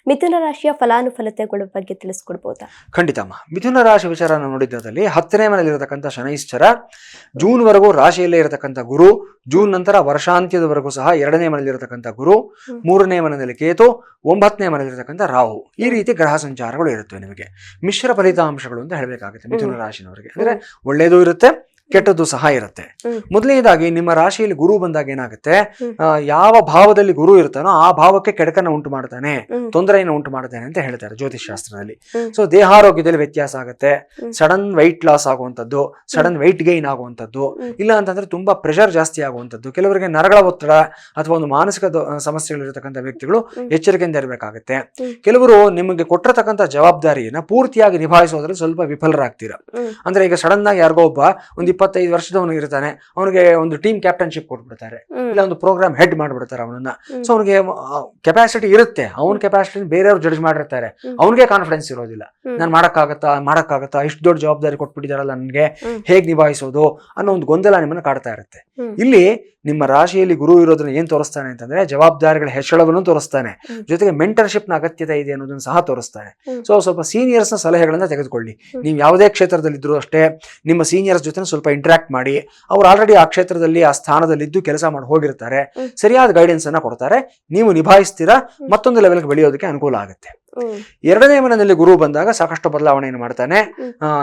ಮಿಥುನ ರಾಶಿಯ ಫಲಾನುಫಲತೆಗಳ ಬಗ್ಗೆ ತಿಳಿಸ್ಕೊಡ್ಬೋದಾ? ಖಂಡಿತಮ್ಮ. ಮಿಥುನ ರಾಶಿ ವಿಚಾರ ನೋಡಿದ್ದಲ್ಲಿ 10ನೇ ಮನೆಯಲ್ಲಿರತಕ್ಕಂಥ ಶನೈಶ್ಚರ, ಜೂನ್ ವರೆಗೂ ರಾಶಿಯಲ್ಲೇ ಇರತಕ್ಕಂಥ ಗುರು, ಜೂನ್ ನಂತರ ವರ್ಷಾಂತ್ಯದವರೆಗೂ ಸಹ 2ನೇ ಮನೆಯಲ್ಲಿರತಕ್ಕಂಥ ಗುರು, 3ನೇ ಮನೆಯಲ್ಲಿ ಕೇತು, 9ನೇ ಮನೆಯಲ್ಲಿರತಕ್ಕಂಥ ರಾಹು. ಈ ರೀತಿ ಗ್ರಹ ಸಂಚಾರಗಳು ಇರುತ್ತವೆ. ನಿಮಗೆ ಮಿಶ್ರ ಫಲಿತಾಂಶಗಳು ಅಂತ ಹೇಳಬೇಕಾಗುತ್ತೆ ಮಿಥುನ ರಾಶಿನವರಿಗೆ. ಅಂದ್ರೆ ಒಳ್ಳೇದು ಇರುತ್ತೆ, ಕೆಟ್ಟದ್ದು ಸಹ ಇರುತ್ತೆ. ಮೊದಲನೇದಾಗಿ ನಿಮ್ಮ ರಾಶಿಯಲ್ಲಿ ಗುರು ಬಂದಾಗ ಏನಾಗುತ್ತೆ, ಯಾವ ಭಾವದಲ್ಲಿ ಗುರು ಇರ್ತಾನೋ ಆ ಭಾವಕ್ಕೆ ಕೆಡಕನ್ನ ಉಂಟು ಮಾಡ್ತಾನೆ, ತೊಂದರೆಯನ್ನು ಉಂಟು ಮಾಡ್ತಾನೆ ಅಂತ ಹೇಳ್ತಾರೆ ಜ್ಯೋತಿಷ್ ಶಾಸ್ತ್ರದಲ್ಲಿ. ಸೊ ದೇಹಾರೋಗ್ಯದಲ್ಲಿ ವ್ಯತ್ಯಾಸ ಆಗುತ್ತೆ, ಸಡನ್ ವೈಟ್ ಲಾಸ್ ಆಗುವಂಥದ್ದು, ಸಡನ್ ವೈಟ್ ಗೈನ್ ಆಗುವಂಥದ್ದು, ಇಲ್ಲ ಅಂತಂದ್ರೆ ತುಂಬಾ ಪ್ರೆಷರ್ ಜಾಸ್ತಿ ಆಗುವಂಥದ್ದು. ಕೆಲವರಿಗೆ ನರಗಳ ಒತ್ತಡ ಅಥವಾ ಒಂದು ಮಾನಸಿಕ ಸಮಸ್ಯೆಗಳಿರತಕ್ಕಂಥ ವ್ಯಕ್ತಿಗಳು ಎಚ್ಚರಿಕೆಯಿಂದ ಇರಬೇಕಾಗುತ್ತೆ. ಕೆಲವರು ನಿಮಗೆ ಕೊಟ್ಟಿರತಕ್ಕಂಥ ಜವಾಬ್ದಾರಿಯನ್ನ ಪೂರ್ತಿಯಾಗಿ ನಿಭಾಯಿಸೋದ್ರಲ್ಲಿ ಸ್ವಲ್ಪ ವಿಫಲರಾಗ್ತೀರಾ. ಅಂದ್ರೆ ಈಗ ಸಡನ್ ಆಗಿ ಯಾರಿಗೋ ಒಬ್ಬ ಒಂದು 25 ವರ್ಷದವನು ಇರ್ತಾನೆ, ಅವನಿಗೆ ಒಂದು ಟೀಮ್ ಕ್ಯಾಪ್ಟನ್ಶಿಪ್ ಕೊಟ್ಬಿಡ್ತಾರೆ, ಇಲ್ಲ ಒಂದು ಪ್ರೋಗ್ರಾಮ್ ಹೆಡ್ ಮಾಡ್ಬಿಡ್ತಾರೆ ಅವನನ್ನ. ಸೊ ಅವನಿಗೆ ಕೆಪಾಸಿಟಿ ಇರುತ್ತೆ, ಅವನ ಕೆಪಾಸಿಟಿ ಬೇರೆಯವ್ರು ಜಡ್ಜ್ ಮಾಡಿರ್ತಾರೆ, ಅವನಿಗೆ ಕಾನ್ಫಿಡೆನ್ಸ್ ಇರೋದಿಲ್ಲ. ನಾನು ಮಾಡಕ್ಕಾಗತ್ತಾ ಇಷ್ಟು ದೊಡ್ಡ ಜವಾಬ್ದಾರಿ ಕೊಟ್ಬಿಟ್ಟಿದಾರಲ್ಲ ನನ್ಗೆ, ಹೇಗ್ ನಿಭಾಯಿಸೋದು ಅನ್ನೋ ಒಂದು ಗೊಂದಲ ನಿಮ್ಮನ್ನ ಕಾಡ್ತಾ ಇರುತ್ತೆ. ಇಲ್ಲಿ ನಿಮ್ಮ ರಾಶಿಯಲ್ಲಿ ಗುರು ಇರೋದನ್ನ ಏನ್ ತೋರಿಸ್ತಾನೆ ಅಂತಂದ್ರೆ ಜವಾಬ್ದಾರಿಗಳ ಹೆಚ್ಚಳವನ್ನು ತೋರಿಸ್ತಾನೆ, ಜೊತೆಗೆ ಮೆಂಟರ್ಶಿಪ್ ನ ಅಗತ್ಯತೆ ಇದೆ ಅನ್ನೋದನ್ನ ಸಹ ತೋರಿಸ್ತಾನೆ. ಸೊ ಸ್ವಲ್ಪ ಸೀನಿಯರ್ಸ್ ನ ಸಲಹೆಗಳನ್ನ ತೆಗೆದುಕೊಳ್ಳಿ. ನೀವು ಯಾವುದೇ ಕ್ಷೇತ್ರದಲ್ಲಿ ಇದ್ರೂ ಅಷ್ಟೇ ನಿಮ್ಮ ಸೀನಿಯರ್ಸ್ ಜೊತೆ ಸ್ವಲ್ಪ ಇಂಟರಾಕ್ಟ್ ಮಾಡಿ. ಅವ್ರು ಆಲ್ರೆಡಿ ಆ ಕ್ಷೇತ್ರದಲ್ಲಿ ಆ ಸ್ಥಾನದಲ್ಲಿದ್ದು ಕೆಲಸ ಮಾಡಿ ಹೋಗಿರ್ತಾರೆ, ಸರಿಯಾದ ಗೈಡೆನ್ಸ್ ಅನ್ನ ಕೊಡ್ತಾರೆ, ನೀವು ನಿಭಾಯಿಸ್ತೀರಾ, ಮತ್ತೊಂದು ಲೆವೆಲ್ಗೆ ಬೆಳೆಯೋದಕ್ಕೆ ಅನುಕೂಲ ಆಗುತ್ತೆ. 2ನೇ ಮನೆಯಲ್ಲಿ ಗುರು ಬಂದಾಗ ಸಾಕಷ್ಟು ಬದಲಾವಣೆಯನ್ನು ಮಾಡ್ತಾನೆ.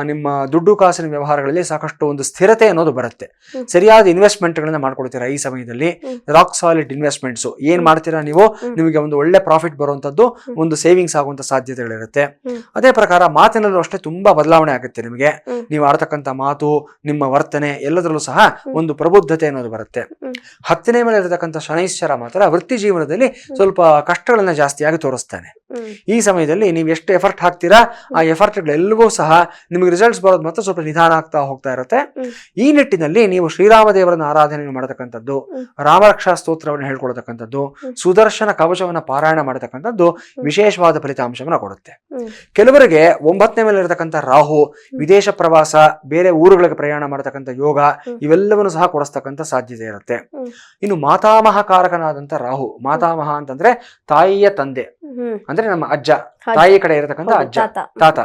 ನಿಮ್ಮ ದುಡ್ಡು ಕಾಸಿನ ವ್ಯವಹಾರಗಳಲ್ಲಿ ಸಾಕಷ್ಟು ಒಂದು ಸ್ಥಿರತೆ ಅನ್ನೋದು ಬರುತ್ತೆ. ಸರಿಯಾದ ಇನ್ವೆಸ್ಟ್ಮೆಂಟ್ ಗಳನ್ನ ಮಾಡ್ಕೊಳ್ತೀರಾ ಈ ಸಮಯದಲ್ಲಿ. ರಾಕ್ ಸಾಲಿಡ್ ಇನ್ವೆಸ್ಟ್ಮೆಂಟ್ಸ್ ಏನ್ ಮಾಡ್ತೀರಾ ನೀವು, ನಿಮಗೆ ಒಂದು ಒಳ್ಳೆ ಪ್ರಾಫಿಟ್ ಬರುವಂತದ್ದು, ಒಂದು ಸೇವಿಂಗ್ಸ್ ಆಗುವಂತ ಸಾಧ್ಯತೆಗಳಿರುತ್ತೆ. ಅದೇ ಪ್ರಕಾರ ಮಾತಿನಲ್ಲೂ ಅಷ್ಟೇ ತುಂಬಾ ಬದಲಾವಣೆ ಆಗುತ್ತೆ ನಿಮಗೆ. ನೀವು ಆಡ್ತಕ್ಕಂಥ ಮಾತು, ನಿಮ್ಮ ವರ್ತನೆ ಎಲ್ಲದರಲ್ಲೂ ಸಹ ಒಂದು ಪ್ರಬುದ್ಧತೆ ಅನ್ನೋದು ಬರುತ್ತೆ. 10ನೇ ಮೇಲೆ ಇರತಕ್ಕಂಥ ಶನೈಶ್ಚರ ಮಾತ್ರ ವೃತ್ತಿ ಜೀವನದಲ್ಲಿ ಸ್ವಲ್ಪ ಕಷ್ಟಗಳನ್ನ ಜಾಸ್ತಿಯಾಗಿ ತೋರಿಸ್ತಾನೆ. ಈ ಸಮಯದಲ್ಲಿ ನೀವು ಎಷ್ಟು ಎಫರ್ಟ್ ಹಾಕ್ತೀರಾ ಆ ಎಫರ್ಟ್ಗಳೆಲ್ಲವೂ ಸಹ ನಿಮಗೆ ರಿಸಲ್ಟ್ಸ್ ಬರೋದು ಮಾತ್ರ ಸ್ವಲ್ಪ ನಿಧಾನ ಆಗ್ತಾ ಹೋಗ್ತಾ ಇರುತ್ತೆ. ಈ ನಿಟ್ಟಿನಲ್ಲಿ ನೀವು ಶ್ರೀರಾಮ ದೇವರನ್ನ ಆರಾಧನೆ ಮಾಡತಕ್ಕಂಥದ್ದು, ರಾಮರಕ್ಷಾ ಸ್ತೋತ್ರವನ್ನು ಹೇಳ್ಕೊಳ್ತಕ್ಕಂಥದ್ದು, ಸುದರ್ಶನ ಕವಚವನ್ನ ಪಾರಾಯಣ ಮಾಡತಕ್ಕಂಥದ್ದು ವಿಶೇಷವಾದ ಫಲಿತಾಂಶವನ್ನ ಕೊಡುತ್ತೆ. ಕೆಲವರಿಗೆ 9ನೇ ಮೇಲೆ ಇರತಕ್ಕಂಥ ರಾಹು ವಿದೇಶ ಪ್ರವಾಸ, ಬೇರೆ ಊರುಗಳಿಗೆ ಪ್ರಯಾಣ ಮಾಡತಕ್ಕಂಥ ಯೋಗ ಇವೆಲ್ಲವನ್ನು ಸಹ ಕೊಡಿಸ್ತಕ್ಕಂಥ ಸಾಧ್ಯತೆ ಇರುತ್ತೆ. ಇನ್ನು ಮಾತಾಮಹ ಕಾರಕನಾದಂಥ ರಾಹು, ಮಾತಾಮಹ ಅಂತಂದ್ರೆ ತಾಯಿಯ ತಂದೆ, ಅಂದ್ರೆ ನಮ್ಮ ಅಜ್ಜ, ತಾಯಿ ಕಡೆ ಇರತಕ್ಕಂಥ ಅಜ್ಜ, ತಾತ.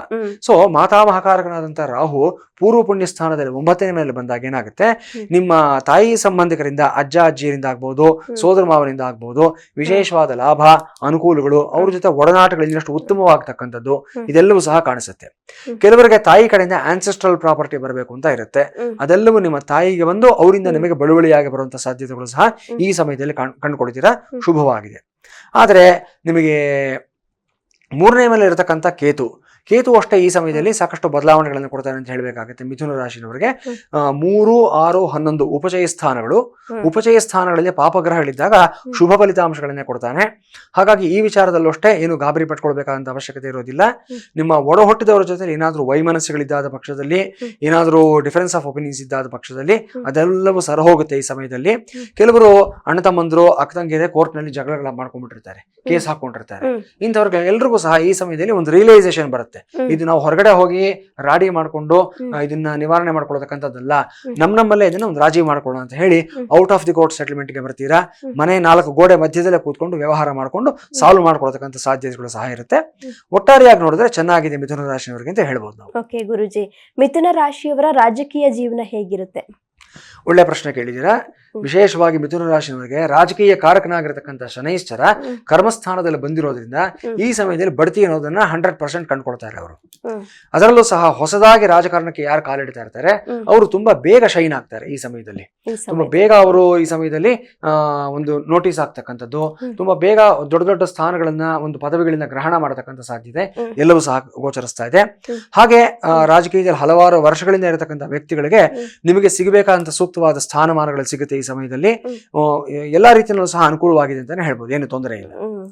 ಸೊ ಮಾತಾಮಹಕಾರಕನಾದಂತಹ ರಾಹು ಪೂರ್ವ ಪುಣ್ಯ ಸ್ಥಾನದಲ್ಲಿ 9ನೇ ಮೇಲೆ ಬಂದಾಗ ಏನಾಗುತ್ತೆ, ನಿಮ್ಮ ತಾಯಿ ಸಂಬಂಧಿಕರಿಂದ, ಅಜ್ಜ ಅಜ್ಜಿಯರಿಂದ ಆಗ್ಬಹುದು, ಸೋದರ ಮಾವನಿಂದ ಆಗ್ಬಹುದು, ವಿಶೇಷವಾದ ಲಾಭ, ಅನುಕೂಲಗಳು, ಅವ್ರ ಜೊತೆ ಒಡನಾಟಗಳು ಇನ್ನಷ್ಟು ಉತ್ತಮವಾಗ್ತಕ್ಕಂಥದ್ದು ಇದೆಲ್ಲವೂ ಸಹ ಕಾಣಿಸುತ್ತೆ. ಕೆಲವರಿಗೆ ತಾಯಿ ಕಡೆಯಿಂದ ಆನ್ಸೆಸ್ಟ್ರಲ್ ಪ್ರಾಪರ್ಟಿ ಬರಬೇಕು ಅಂತ ಇರುತ್ತೆ, ಅದೆಲ್ಲವೂ ನಿಮ್ಮ ತಾಯಿಗೆ ಬಂದು ಅವರಿಂದ ನಿಮಗೆ ಬಳುವಳಿಯಾಗಿ ಬರುವಂತಹ ಸಾಧ್ಯತೆಗಳು ಸಹ ಈ ಸಮಯದಲ್ಲಿ ಕಂಡುಕೊಳ್ತೀರಾ, ಶುಭವಾಗಿದೆ. ಆದರೆ ನಿಮಗೆ 3ನೇ ಮೇಲೆ ಇರತಕ್ಕಂಥ ಕೇತು ಅಷ್ಟೇ ಈ ಸಮಯದಲ್ಲಿ ಸಾಕಷ್ಟು ಬದಲಾವಣೆಗಳನ್ನು ಕೊಡ್ತಾನೆ ಅಂತ ಹೇಳಬೇಕಾಗುತ್ತೆ ಮಿಥುನ ರಾಶಿನವರಿಗೆ. 3, 6, 11 ಉಪಚಯ ಸ್ಥಾನಗಳಲ್ಲಿ ಪಾಪಗ್ರಹಗಳಿದ್ದಾಗ ಶುಭ ಫಲಿತಾಂಶಗಳನ್ನೇ ಕೊಡ್ತಾನೆ. ಹಾಗಾಗಿ ಈ ವಿಚಾರದಲ್ಲೂ ಅಷ್ಟೇ ಏನು ಗಾಬರಿ ಪಟ್ಕೊಳ್ಬೇಕಾದಂತ ಅವಶ್ಯಕತೆ ಇರೋದಿಲ್ಲ. ನಿಮ್ಮ ಒಡ ಹುಟ್ಟಿದವರ ಜೊತೆ ಏನಾದರೂ ವೈಮನಸ್ಸುಗಳಿದ್ದಾದ ಪಕ್ಷದಲ್ಲಿ, ಏನಾದರೂ ಡಿಫರೆನ್ಸ್ ಆಫ್ ಒಪಿನಿಯನ್ಸ್ ಇದ್ದಾದ ಪಕ್ಷದಲ್ಲಿ ಅದೆಲ್ಲವೂ ಸರ ಹೋಗುತ್ತೆ ಈ ಸಮಯದಲ್ಲಿ. ಕೆಲವರು ಅಣ್ಣ ತಮ್ಮಂದ್ರು, ಅಕ್ಕ ತಂಗಿಯರೇ ಕೋರ್ಟ್ ನಲ್ಲಿ ಜಗಳಗಳ ಮಾಡ್ಕೊಂಡ್ಬಿಟ್ಟಿರ್ತಾರೆ, ಕೇಸ್ ಹಾಕೊಂಡಿರ್ತಾರೆ. ಇಂಥವ್ರಿಗೆ ಎಲ್ರಿಗೂ ಸಹ ಈ ಸಮಯದಲ್ಲಿ ಒಂದು ರಿಯಲೈಸೇಷನ್ ಬರುತ್ತೆ, ಇದು ನಾವು ಹೊರಗಡೆ ಹೋಗಿ ರಾಡಿ ಮಾಡ್ಕೊಂಡು ಇದನ್ನ ನಿವಾರಣೆ ಮಾಡ್ಕೊಳ್ತಕ್ಕಂಥದ್ದಲ್ಲ, ನಮ್ಮಲ್ಲೇ ಇದನ್ನ ಒಂದು ರಾಜಿ ಮಾಡ್ಕೊಳ್ಳೋಣ ಅಂತ ಹೇಳಿ out of the court settlement ಗೆ ಬರ್ತೀರಾ. ಮನೆ 4 ಗೋಡೆ ಮಧ್ಯದಲ್ಲೇ ಕೂತ್ಕೊಂಡು ವ್ಯವಹಾರ ಮಾಡ್ಕೊಂಡು ಸಾಲ್ವ್ ಮಾಡ್ಕೊಳ್ತಕ್ಕಂಥ ಸಾಧ್ಯತೆಗಳು ಸಹ ಇರುತ್ತೆ. ಒಟ್ಟಾರೆಯಾಗಿ ನೋಡಿದ್ರೆ ಚೆನ್ನಾಗಿದೆ ಮಿಥುನ ರಾಶಿಯವರಿಗೆ ಅಂತ ಹೇಳ್ಬೋದು ನಾವು. ಓಕೆ ಗುರುಜಿ, ಮಿಥುನ ರಾಶಿಯವರ ರಾಜಕೀಯ ಜೀವನ ಹೇಗಿರುತ್ತೆ? ಒಳ್ಳೆ ಪ್ರಶ್ನೆ ಕೇಳಿದ್ದೀರಾ. ವಿಶೇಷವಾಗಿ ಮಿಥುನ ರಾಶಿಯವರಿಗೆ ರಾಜಕೀಯ ಕಾರಕನಾಗಿರತಕ್ಕಂಥ ಶನೈಶ್ಚರ ಕರ್ಮಸ್ಥಾನದಲ್ಲಿ ಬಂದಿರೋದ್ರಿಂದ ಈ ಸಮಯದಲ್ಲಿ ಬಡ್ತಿ ಅನ್ನೋದನ್ನ 100% ಕಂಡುಕೊಳ್ತಾರೆ ಅವರು. ಅದರಲ್ಲೂ ಸಹ ಹೊಸದಾಗಿ ರಾಜಕಾರಣಕ್ಕೆ ಯಾರು ಕಾಲಿಡ್ತಾ ಇರ್ತಾರೆ ಅವರು ತುಂಬಾ ಬೇಗ ಶೈನ್ ಆಗ್ತಾರೆ ಈ ಸಮಯದಲ್ಲಿ. ತುಂಬಾ ಬೇಗ ಅವರು ಈ ಸಮಯದಲ್ಲಿ ಒಂದು ನೋಟಿಸ್ ಆಗ್ತಕ್ಕಂಥದ್ದು, ತುಂಬಾ ಬೇಗ ದೊಡ್ಡ ದೊಡ್ಡ ಸ್ಥಾನಗಳನ್ನ, ಒಂದು ಪದವಿಗಳಿಂದ ಗ್ರಹಣ ಮಾಡತಕ್ಕಂಥ ಸಾಧ್ಯತೆ ಎಲ್ಲವೂ ಸಹ ಗೋಚರಿಸ್ತಾ ಇದೆ. ಹಾಗೆ ರಾಜಕೀಯದಲ್ಲಿ ಹಲವಾರು ವರ್ಷಗಳಿಂದ ಇರತಕ್ಕಂಥ ವ್ಯಕ್ತಿಗಳಿಗೆ ನಿಮಗೆ ಸಿಗಬೇಕಾದಂತ ಸೂಕ್ತವಾದ ಸ್ಥಾನಮಾನಗಳು ಸಿಗುತ್ತೆ ಈ ಸಮಯದಲ್ಲಿ. ಎಲ್ಲಾ ರೀತಿಯಲ್ಲೂ ಸಹ ಅನುಕೂಲವಾಗಿದೆ ಅಂತಾನೆ ಹೇಳ್ಬೋದು, ಏನು ತೊಂದರೆ ಇಲ್ಲ.